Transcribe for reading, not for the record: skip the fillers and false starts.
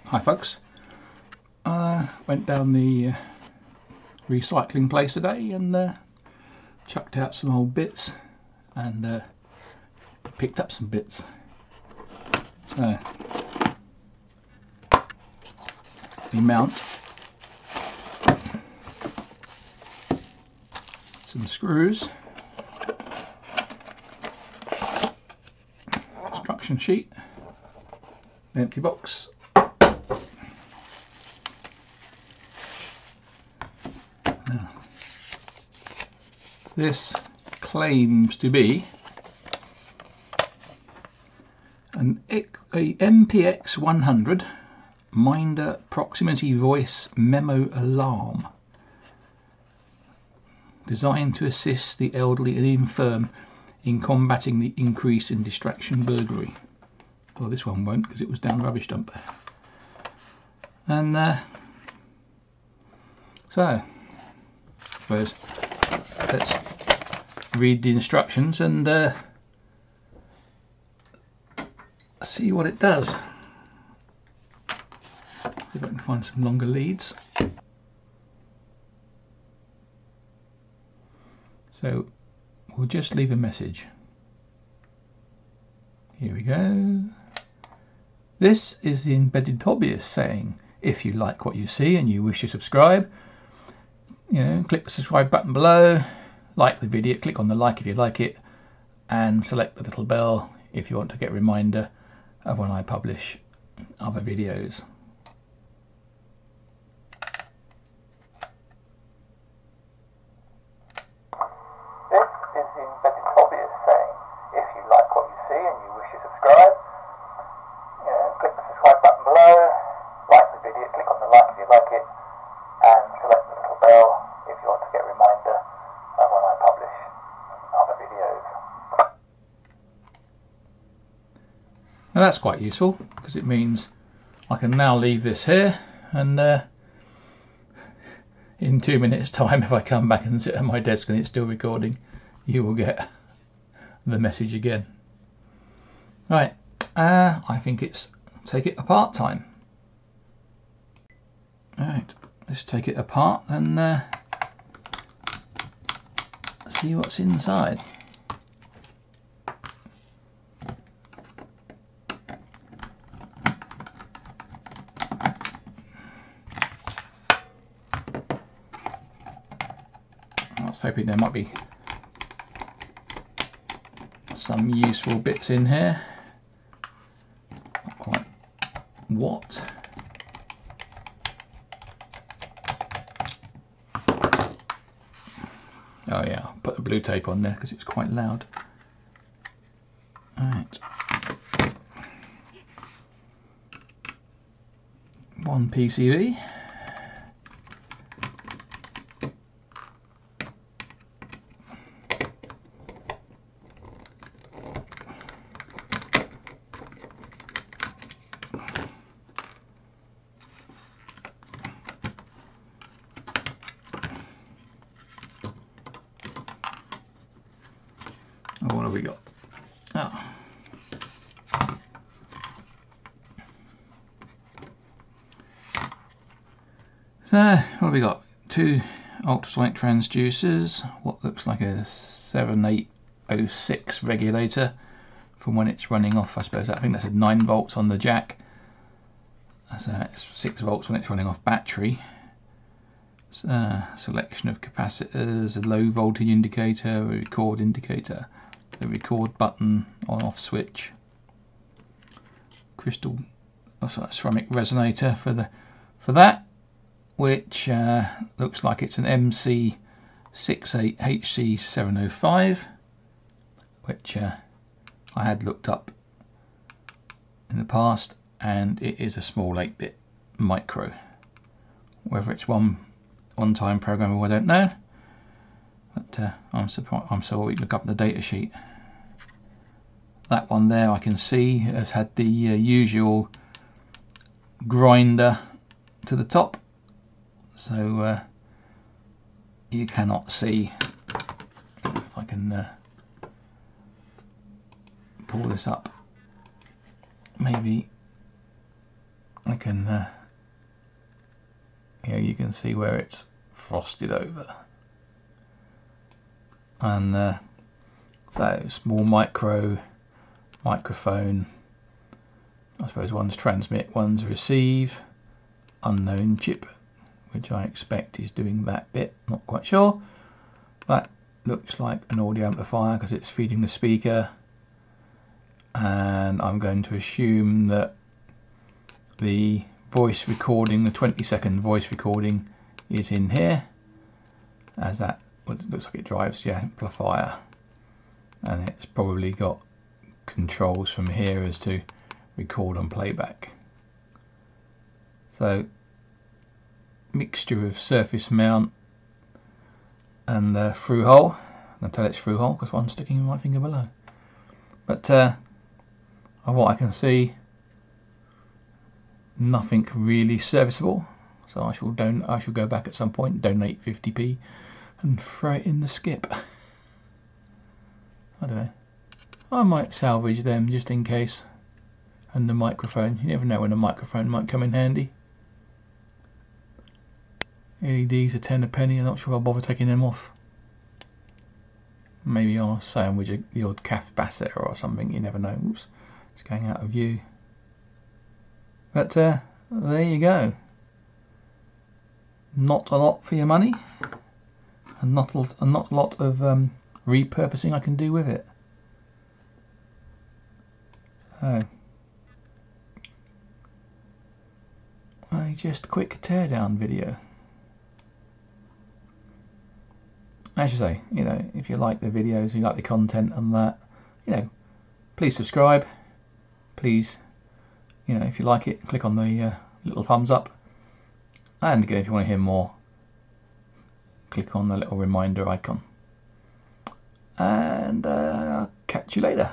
Hi folks, went down the recycling place today and chucked out some old bits and picked up some bits. So we mount some screws, instruction sheet, an empty box. This claims to be a MPX 100 Minder proximity voice memo alarm, designed to assist the elderly and infirm in combating the increase in distraction burglary. Well, this one won't, because it was down the rubbish dump. And so I suppose let's read the instructions and see what it does. See if I can find some longer leads. So we'll just leave a message. Here we go. This is the embedded hobbyist saying, if you like what you see and you wish to subscribe, click the subscribe button below, like the video, click on the like if you like it, and select the little bell if you want to get a reminder of when I publish other videos. This is the embedded hobbyist saying, if you like what you see and you wish to subscribe, click the subscribe button below, like the video, click on the like if you like it, and select the little bell if you want to get a reminder of when I publish other videos. Now that's quite useful, because it means I can now leave this here and in 2 minutes time, if I come back and sit at my desk and it's still recording, you will get the message again. Right, I think it's take it apart time. Alright, let's take it apart and see what's inside. I was hoping there might be some useful bits in here. Not quite what. Oh yeah, I'll put the blue tape on there because it's quite loud. Alright. One PCB. What have we got? Oh. So, what have we got? Two ultrasonic transducers, what looks like a 7806 regulator from when it's running off, I suppose. I think that's a 9 volts on the jack. So it's 6 volts when it's running off battery. Selection of capacitors, a low voltage indicator, a record indicator, the record button on off switch, crystal ceramic resonator for that, which looks like it's an MC68HC705, which I had looked up in the past, and it is a small 8-bit micro. Whether it's one-time programmable, I don't know, but I'm surprised. I'm sorry, look up the data sheet. That one there I can see has had the usual grinder to the top, so you cannot see. If I can pull this up, maybe I I can, you can see where it's frosted over. And so small microphone. I suppose one's transmit, one's receive. Unknown chip, which I expect is doing that bit. Not quite sure. That looks like an audio amplifier because it's feeding the speaker. And I'm going to assume that the voice recording, the 20-second voice recording, is in here, as that looks like it drives the amplifier, and it's probably got controls from here as to record and playback. So mixture of surface mount and through hole. I'll tell it's through hole because one's sticking in my finger below. But of what I can see, nothing really serviceable. So I shall go back at some point, donate 50p, and throw it in the skip. I don't know. I might salvage them just in case. And the microphone. You never know when a microphone might come in handy. LEDs are 10 a penny. I'm not sure I'll bother taking them off. Maybe I'll sandwich the odd capacitor or something. You never know. Oops, it's going out of view. But there you go. Not a lot for your money, and not a lot of repurposing I can do with it. So, just a quick teardown video. As you say, if you like the videos, you like the content and that, please subscribe. Please, if you like it, click on the little thumbs up. And again, if you want to hear more, click on the little reminder icon. And I'll catch you later.